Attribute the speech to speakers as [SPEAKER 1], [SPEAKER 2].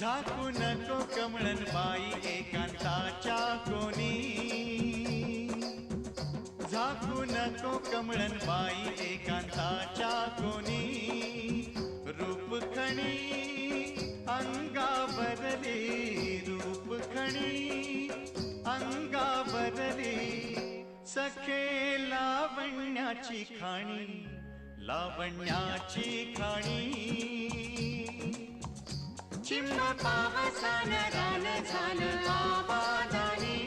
[SPEAKER 1] झाकू नको कमळन बाई एकांताच्या कोणी, झाकू नको कमळन बाई एकांताच्या कोणी, रूप खणी अंगावरली, रूप खणी अंगावरली, सखे लावण्याची खाणी, लावण्याची खाणी. चिंब पावसान रान झालं आबादानी,